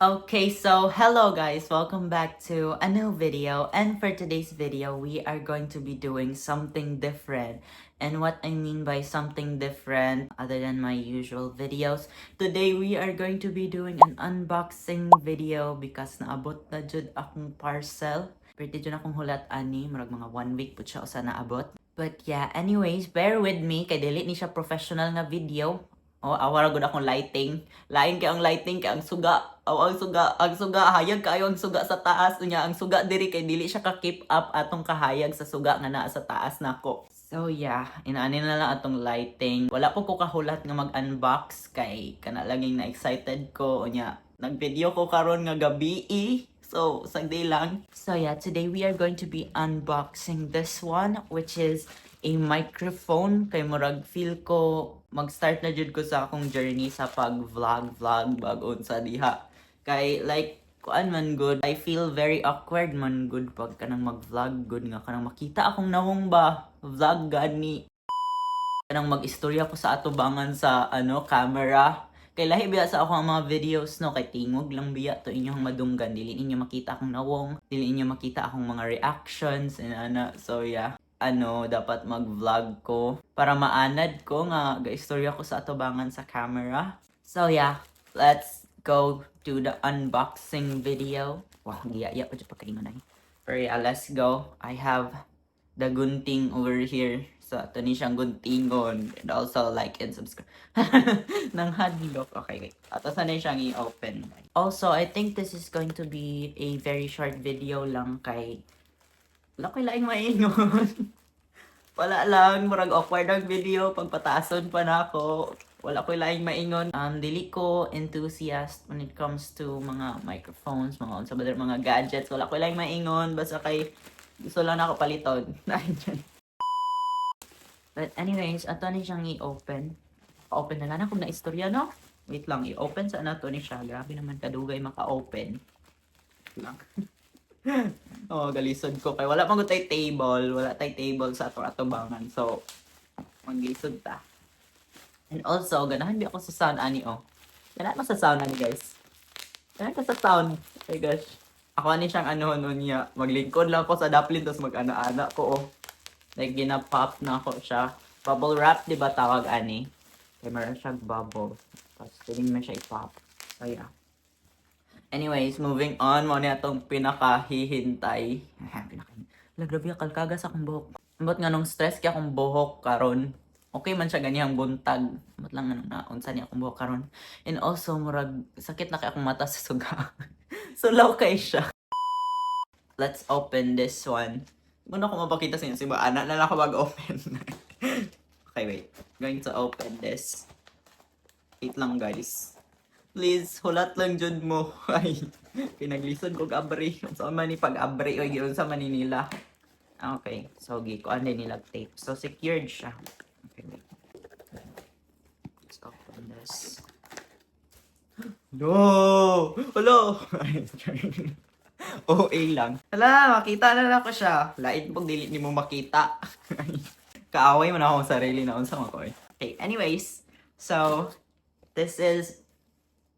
Okay, so hello guys, welcome back to a new video. And for today's video, we are going to be doing something different. And what I mean by something different, other than my usual videos, today we are going to be doing an unboxing video because naabot na jud akong parcel. Pretty jud akong hulat ani, murag mga 1 week po siya sa naabot. But yeah, anyways, bear with me kay dili ni siya professional nga video. Oh, awara gud akong lighting. Lain kay ang lighting kay ang suga. Aw ang suga hayag kayo ang suga sa taas unya ang suga diri kay dili siya ka keep up atong kahayag sa suga nga naa sa taas nako. So yeah, inaani na lang atong lighting. Wala po ko kahulat nga mag-unbox kay kana laging na excited ko unya. Nag-video ko karon nga gabi. So, sagdi lang. So yeah, today we are going to be unboxing this one which is a microphone kay murag feel ko mag-start na jud ko sa akong journey sa pag-vlog bagon sa diha. Kay like kuan man good, I feel very awkward man good pag kanang mag-vlog good nga kanang makita akong nawong ba vlog gani. Kanang mag-istorya ko sa atubangan sa camera. Kay lahi biya sa ako ang mga videos no kay tingog lang biya to inyong madunggan dili ninyo makita akong nawong, dili ninyo makita akong mga reactions and so yeah dapat mag-vlog ko para maanad ko nga gaistorya ko sa atubangan sa camera. So yeah, let's go to the unboxing video. Wow, giya pa dyan pagkaingon ay. Pero yeah, let's go. I have the gunting over here. So, ito ni siyang guntingon. And also, like and subscribe. Nang hadlock. Okay, wait. Ito sana siyang i-open. Also, I think this is going to be a very short video lang kay wala ko laing maingon. Wala lang, murag awkward ang video, pagpataason pa na ako. Wala ko laing maingon. Dili ko enthusiast when it comes to mga microphones, mga gadgets. Wala ko laing maingon, basta kay gusto lang ako paliton. But anyways, ato ni siyang i-open. Pa-open na lang kung na-istorya, no? Wait lang, i-open sa nato ni siya. Grabe naman kadugay maka-open. Lang. Oh, galisod ko kay wala man tay table, wala tay table sa atong atubangan. So, maglisod ta. And also, ganahan di ako sa sound ani Ganahan mo sa sound ani guys. Ganahan ka sa sound. Oh my gosh. Ako ani siyang niya. Maglingkod lang ako sa daplin tapos mag-ana-ana ko Like gina-pop na ako siya. Bubble wrap, di ba tawag ani? Kaya meron siyang bubble. Tapos pwedeng mo siya i-pop. So yeah. Anyways, moving on, mo na itong pinakahihintay. Grabe, kalkaga sa akong buhok. Ambot nga nung stress kaya akong buhok karon. Okay man siya ganihang buntag. Ambot lang nga naunsa niya akong buhok karon. And also, murag sakit na kay akong mata sa suga. Sulaw kay siya. Let's open this one. Muna ko mapakita sa inyo. Si Ana na lang ako mag-open. Okay, wait. Going to open this. Wait lang, guys. Please, hulat lang dyan mo. Ay, pinaglisod ko abri. Sa man ni pag-abri o yun sa Manila. Okay, so ko ano nila tape. So secured siya. Okay, wait. Let's open this. No! Hello! OA lang. Hala, makita na lang ko siya. Lain pag dili ni mo makita. Kaaway mo na akong sarili na unsa ko eh. Okay, anyways. So, this is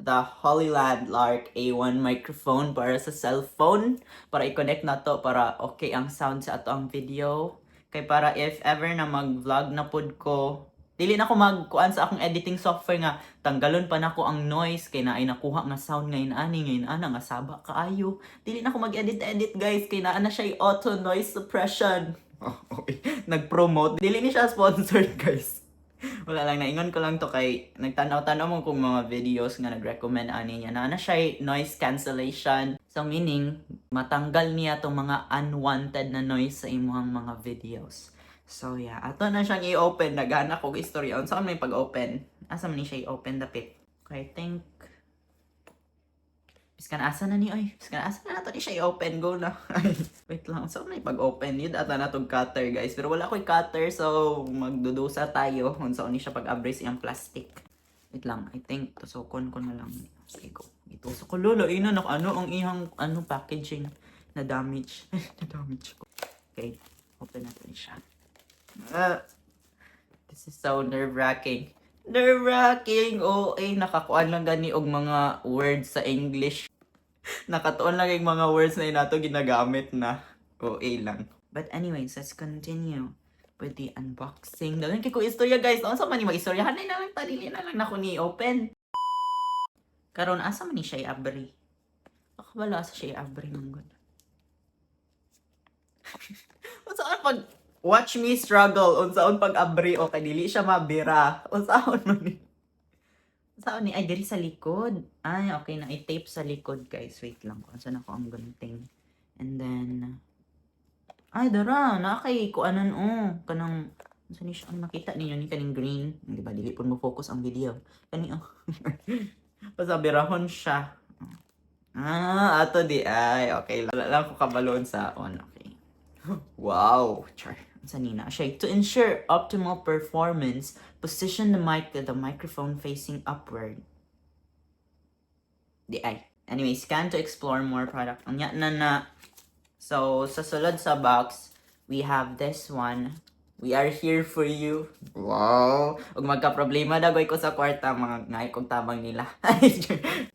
the Holyland Lark A1 microphone para sa cellphone. Para i-connect na to para okay ang sound sa ato ang video. Kay para if ever na mag-vlog na pod ko, dili na ko magkuan sa akong editing software nga tanggalon pa nako ang noise kay naay nakuha nga sound ngayon ana nga saba kaayo. Dili na ko mag-edit guys kay naa na siya auto noise suppression. Okay. Nag-promote. Dili ni siya sponsored guys. Wala lang, naingon ko lang to kay nagtanaw-tanaw mo kung mga videos nga nag-recommend ani niya na siya noise cancellation. So meaning, matanggal niya tong mga unwanted na noise sa imuhang mga videos. So yeah, ato na siyang i-open. Nagana ko istorya. Unsa man may pag-open? Asa man ni siya i-open dapit? Okay, I think Biskan asa na ni oy. Biskan asa na nato ni siya i-open go na. Wait lang. So may pag-open yun ata na tong cutter guys. Pero wala ko'y cutter so magdudusa tayo. Unsa ni siya pag-abrace iyang plastic. Wait lang. I think tusokon ko na lang. Sige go. Itusok ko lolo. Ina nak ang ihang packaging na damage. Na damage ko. Okay. Open natin siya. This is so nerve-wracking. Nerve-wracking. Nakakuan lang gani og mga words sa English. Nakatuon lang yung mga words na inato ginagamit na. Lang. But anyways, let's continue with the unboxing. Dalan kay ko istorya guys. Ano sa man ni mag-istoryahan na lang dili na lang nako ni open. Karon asa man ni siya i-abri? Ako wala sa siya i-abri ng god. Unsaon pag watch me struggle, unsaon pag abri o kay dili siya mabira. Unsaon man ni? Saan ni? Ay, diri sa likod. Ay, okay na. I-tape sa likod, guys. Wait lang. Kung saan ako ang gunting. And then, ay, dara. Nakay, kuanan, kanang, saan ni siya? Ang makita ninyo ni kaning green. Di ba? Dili po mo focus ang video. Kani, pasabirahon siya. Ato di. Ay, okay. Wala lang ko kabalon sa on. Okay. Wow. Char. Sanina siya. To ensure optimal performance, position the mic with the microphone facing upward. Anyway, scan to explore more product. Anya na. So, sa sulod sa box, we have this one. We are here for you. Wow! Ug magka-problema dagoy ko sa kwarta, mga ngay kog tabang nila.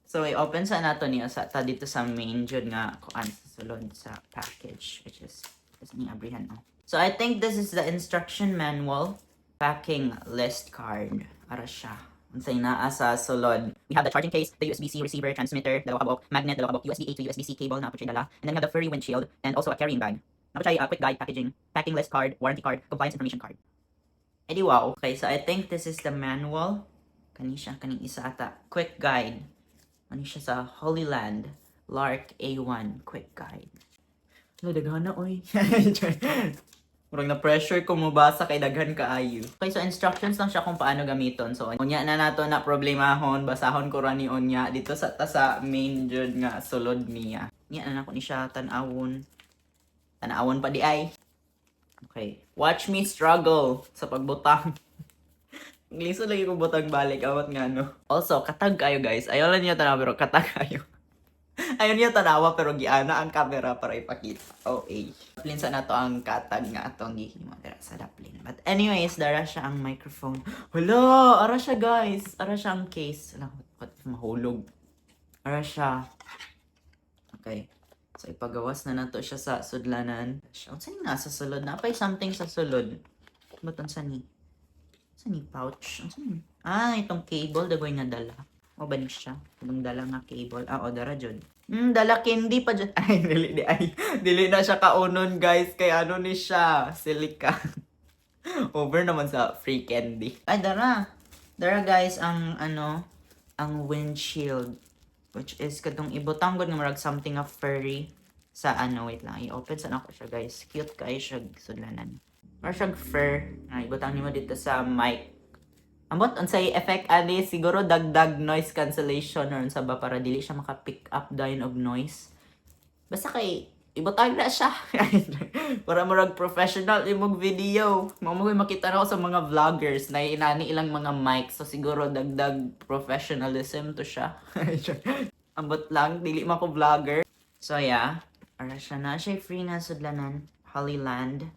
So, i-open sa nato niya sa ta dito sa main jud nga kuan sa sulod sa package, which is ni abrihan. So, I think this is the instruction manual packing list card. Para siya. Unsay naa sa sulod. We have the charging case, the USB-C receiver, transmitter, dalawa ka buok, magnet, dalawa ka buok, USB-A to USB-C cable na apochay dala, and then we have the furry windshield, and also a carrying bag. Napochay quick guide, packaging, packing list card, warranty card, compliance information card. Edi wow. Okay, so I think this is the manual. Kani siya, kaning isa ata. Quick guide. Ano siya sa Holy Land, Lark A1 quick guide. Daghan na, oy. Murag na pressure ko mabasa kay daghan kaayo. Okay, so instructions lang siya kung paano gamiton. So, unya na nato na problemahon, basahon ko ra ni unya dito sa main jud nga sulod niya. Nya na nako ni siya tan-awon. Tan-awon pa di ay. Okay. Watch me struggle sa pagbutang. Ngliso lagi ko butang balik awat nga no. Also, katag kayo guys. Ayaw lang niya tanaw pero katag kayo. Ayun niya tanawa pero giana ang camera para ipakita. Daplin sa nato ang katag nga atong gihimo dira sa daplin. But anyways, dara siya ang microphone. Hala, ara siya guys. Ara siya ang case. What mahulog. Ara siya. Okay. So ipagawas na nato siya sa sudlanan. Unsa ni nasa sulod? Napay something sa sulod. Buton sa ni. Sa ni pouch. Unsa ni? Itong cable dagoy nga dala. O ba ni siya? Itong dala nga cable. Dara jud. Dala candy pa dyan. Ay, dili na siya kaunon, guys. Kay ano ni siya? Silika. Over naman sa free candy. Ay, dara. Dara, guys, ang windshield. Which is, katong ibutang nga marag something of furry. Sa wait lang. I-open sa ako siya, guys. Cute kayo siya, sudlanan. Or siya fur. Ibutang nimo dito sa mic. Ambot unsay effect ani siguro dagdag noise cancellation or unsa ba para dili siya maka-pick up dayon og noise. Basta kay ibutang na siya. Para murag professional imong video. Mao makita na ako sa mga vloggers na inani ilang mga mic so siguro dagdag professionalism to siya. Ambot lang dili man ko vlogger. So yeah, ara siya na siya free na sudlanan. Holy Land.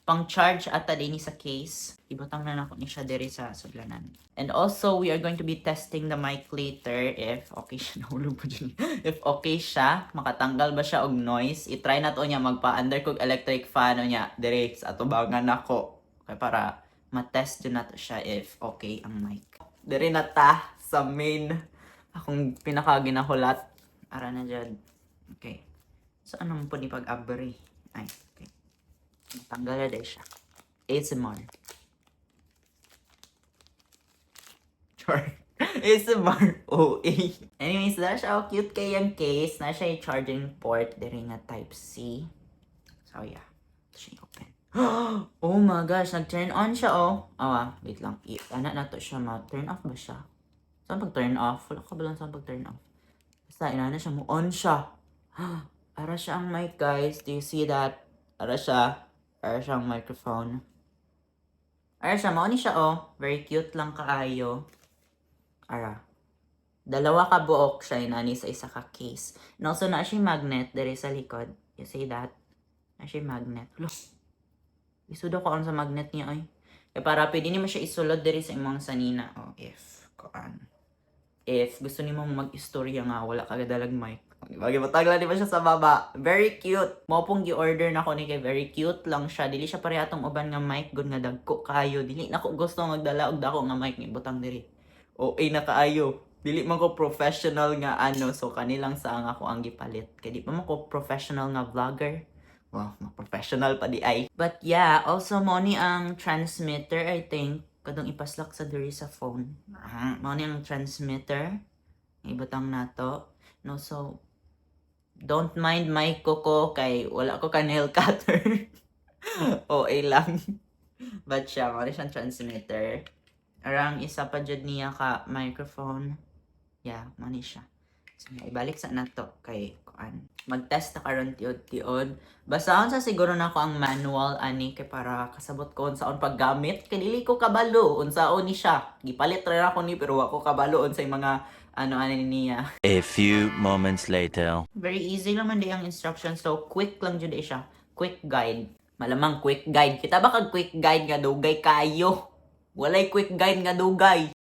Pang-charge ata din sa case. Ibutang na nako ni siya diri sa sudlanan. And also, we are going to be testing the mic later if okay siya. Nahulog pa dyan. If okay siya, makatanggal ba siya og noise. I-try na to niya magpa-under kog electric fan niya diri sa atubangan nako. Okay, para ma-test yun na to siya if okay ang mic. Diri na ta sa main akong pinakaginahulat. Ara na dyan. Okay. So, ano mo po ni pag-abri? Ay, okay. Tanggal na din siya. ASMR. ASMR. Anyways, dahil siya cute kay yung case. Na siya yung charging port. Diri nga type C. So, yeah. Ito siya open. Oh my gosh. Nag-turn on siya, wait lang. Anak na to siya. Turn off ba siya? Saan pag-turn off? Wala ka ba lang saan pag-turn off? Basta, inana siya mo. On siya. Ara siya ang mic, guys. Do you see that? Ara siya ang microphone. Ara siya, mauni siya, very cute lang kaayo. Ara. Dalawa ka buok siya, inani sa isa ka case. And also, na siya magnet, dere sa likod. You see that? Na siya magnet. Look. Isudo ko sa magnet niya, ay. Kaya para pwede nimo siya isulod diri sa imong sanina. Oh, if gusto nimo mag-istorya nga wala ka dalag mic. Bagay di ba siya sa baba? Very cute. Mo pong gi-order na ko ni kay very cute lang siya. Dili siya parehas uban nga mic gud nga dagko kayo. Dili na ko gusto magdala og dako nga mic ni butang diri. Okay na kaayo. Dili man ko professional nga ano, so kanilang sa ako ang gipalit. Kay di pa man ko professional nga vlogger. Wow, professional pa di ay. But yeah, also mo ni ang transmitter, I think. Kadong ipaslak sa diri sa phone. Mo ni ang transmitter. Ibutang nato. No, so don't mind my kuko kay wala ko ka nail cutter. OA lang. But siya, mo ni siyang transmitter. Arang isa pa jud niya ka microphone. Yeah, mo ni siya. So, ibalik sa nato kay kuan. Mag-test na karon tiod-tiod. Basahon sa siguro nako ang manual ani kay para kasabot ko unsaon paggamit kay dili ko kabalo unsaon ni siya. Gipalit ra ako ni pero ako kabalo unsay mga ano ani niya. A few moments later. Very easy lang man di ang instructions, so quick lang jud siya. Quick guide. Malamang quick guide. Kita ba kag quick guide nga dugay kayo? Walay quick guide nga dugay.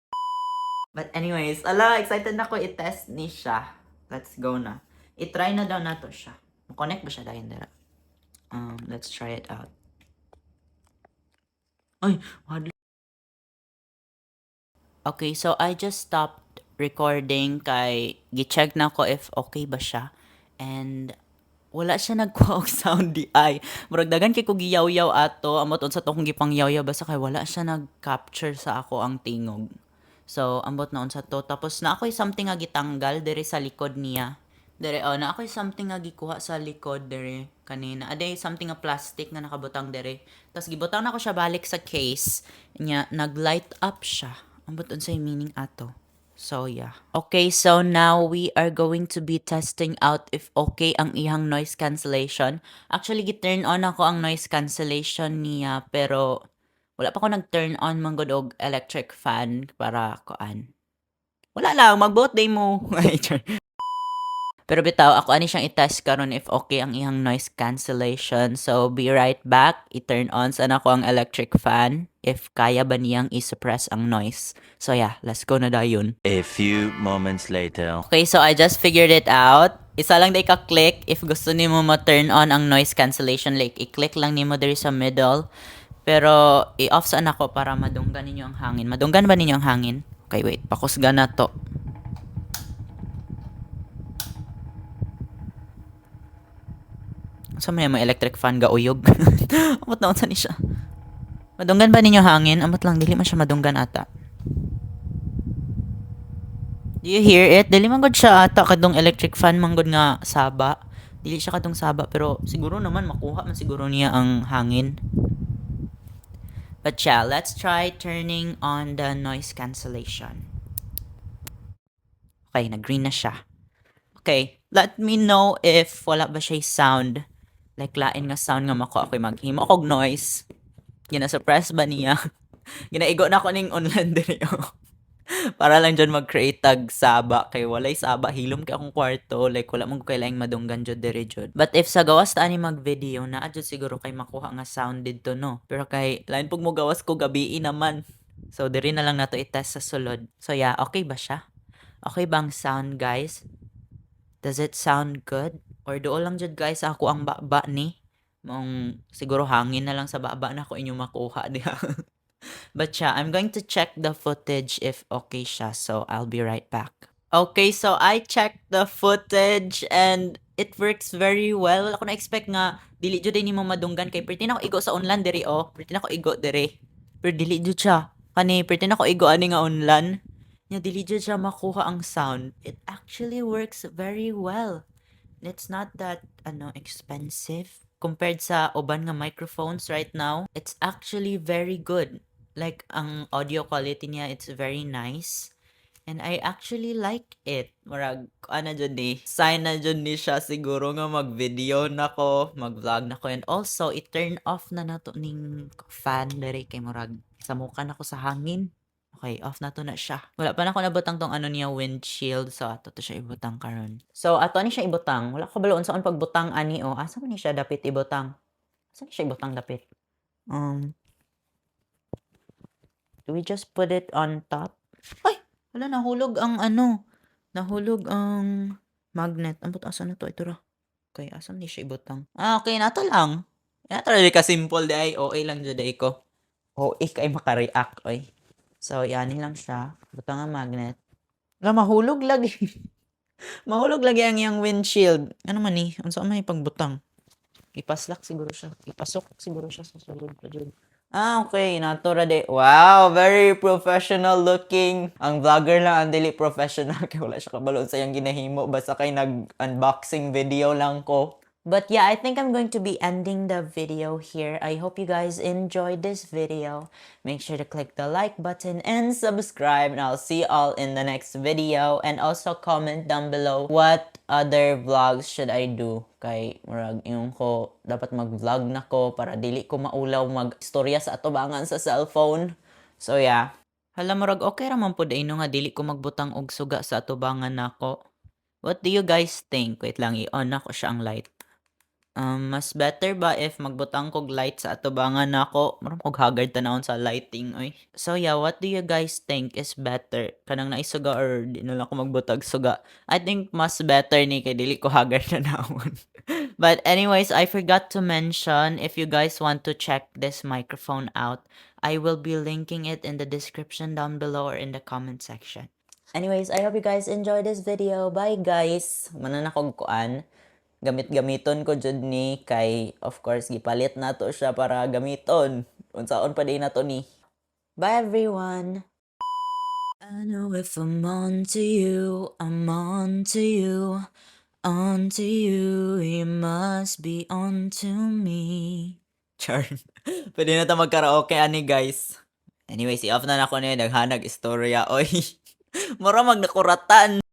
But anyways, ala, excited na ko i-test ni siya. Let's go na. I-try na daw nato siya. Connect ba siya dayon dira? Let's try it out. Ay, wala. Okay, so I just stopped recording kay gi-check na ko if okay ba siya. And wala siya nagkuha og sound di ay. Murag dagan kay ko giyaw-yaw ato, amot unsa to kung gipangyaw-yaw basta kay wala siya nag-capture sa ako ang tingog. So, ambot na unsa to. Tapos na ako'y something nga gitanggal diri sa likod niya. Dere, na ako'y something nga gikuha sa likod dere kanina. Aday something nga plastic nga nakabutang dere. Tapos gibutang na ko siya balik sa case. Nya, nag-light up siya. Ambot unsay meaning ato. So, yeah. Okay, so now we are going to be testing out if okay ang ihang noise cancellation. Actually, gi-turn on ako ang noise cancellation niya, pero wala pa ko nag-turn on manggod og electric fan para kuan. Wala lang, mag-vote day mo. Pero bitaw, ako ani siyang i-test karon if okay ang ihang noise cancellation. So, be right back. I-turn on sana ko ang electric fan if kaya ba niyang i-suppress ang noise. So, yeah, let's go na dayon. A few moments later. Okay, so I just figured it out. Isa lang day ka-click if gusto nimo ma-turn on ang noise cancellation. Like, i-click lang nimo diri sa middle. Pero, i-off saan ako para madunggan ninyo ang hangin. Madunggan ba ninyo ang hangin? Okay, wait. Pakusga na to. Saan mo yung electric fan ga uyog? Amot na unsa ni siya. Madunggan ba ninyo hangin? Amot lang, dili man siya madunggan ata. Do you hear it? Dili man gud siya ata kadong electric fan man gud nga saba. Dili siya kadong saba pero siguro naman makuha man siguro niya ang hangin. But yeah, let's try turning on the noise cancellation. Okay, nag-green na siya. Okay, let me know if wala ba siya sound. Like lain nga sound nga mako ako'y maghimo og noise. Gina-suppress ba niya? Ginaigo na ko ning online diri. Para lang dyan mag-create tag saba kay walay saba hilom kay akong kwarto like wala mong kailangang madunggan jud diri jud. But if sa gawas ta ani mag-video na adjud siguro kay makuha nga sound didto no. Pero kay lain pug mo gawas ko gabi naman. So diri na lang nato i-test sa sulod. So yeah, okay ba siya? Okay bang sound guys? Does it sound good? Or dool lang jud guys ako ang baba ni? Mong siguro hangin na lang sa baba na ko inyo makuha diha. But yeah, I'm going to check the footage if okay siya. So, I'll be right back. Okay, so I checked the footage and it works very well. Ako na-expect nga, dili jud ni mo madunggan kay pretty na ko igo sa online diri oh. Pretty na ko igo diri. Pero dili jud siya. Kani, pretty na ko igo ani nga online. Nya dili jud siya makuha ang sound. It actually works very well. It's not that expensive compared sa uban nga microphones right now. It's actually very good. Like, ang audio quality niya, it's very nice. And I actually like it. Murag, ano dyan ni, sign na dyan ni siya siguro nga mag-video na ko, mag-vlog na ko. And also, i-turn off na nato ning fan dere kay murag, samukan ako sa hangin. Okay, off na to na siya. Wala pa na ako nabutang tong niya windshield. So, ato to siya ibutang karon. So, ato ni siya ibutang. Wala ko baloon saan pagbutang ani o. Asa man ni siya dapit ibutang? Asa ni siya ibutang dapit? Do we just put it on top? Ay! Wala, nahulog ang ano. Nahulog ang magnet. Ambot, asa na to? Ito ra. Okay, asan di siya ibutang? Ah, okay, nato lang. Nato lang ka simple day. Okay lang dyan day ko. Okay, kay makareact, oy. So, yan lang siya. Butang ang magnet. Wala, mahulog lagi. Mahulog lagi ang iyang windshield. Ano man eh? Ano saan may pagbutang? Ipaslak siguro siya. Ipasok siguro siya sa sulod pa dyan. Ah, okay. Natura de. Wow, very professional looking. Ang vlogger lang, ang dili professional. Kaya wala siya kabalo sa iyang ginahimo. Basta kay nag-unboxing video lang ko. But yeah, I think I'm going to be ending the video here. I hope you guys enjoyed this video. Make sure to click the like button and subscribe. And I'll see you all in the next video. And also comment down below what other vlogs should I do. Kay murag yung ko dapat mag-vlog na ko para dili ko maulaw mag-istorya sa atubangan sa cellphone. So yeah. Hala murag okay ra man pud ino nga dili ko magbutang og suga sa atubangan nako. What do you guys think? Wait lang, i-on na ko siya ang light. Mas better ba if magbutang kog light sa atubangan nako? Maram kog haggard tanawon sa lighting, oy. So yeah, what do you guys think is better? Kanang naisuga or di na lang ko magbutag suga? I think mas better ni kay dili ko haggard tanawon. But anyways, I forgot to mention if you guys want to check this microphone out, I will be linking it in the description down below or in the comment section. Anyways, I hope you guys enjoyed this video. Bye guys. Manan akong kuan. Gamit-gamiton ko jud ni kay of course gipalit nato siya para gamiton. Unsaon pa din nato ni. Bye everyone. I know if I'm on to you, I'm on to you. On to you, you must be on to me. Char. Pwede na ta magkaraoke ani guys. Anyway, si off na nako ni naghanag istorya. Oy. Mura magnakuratan.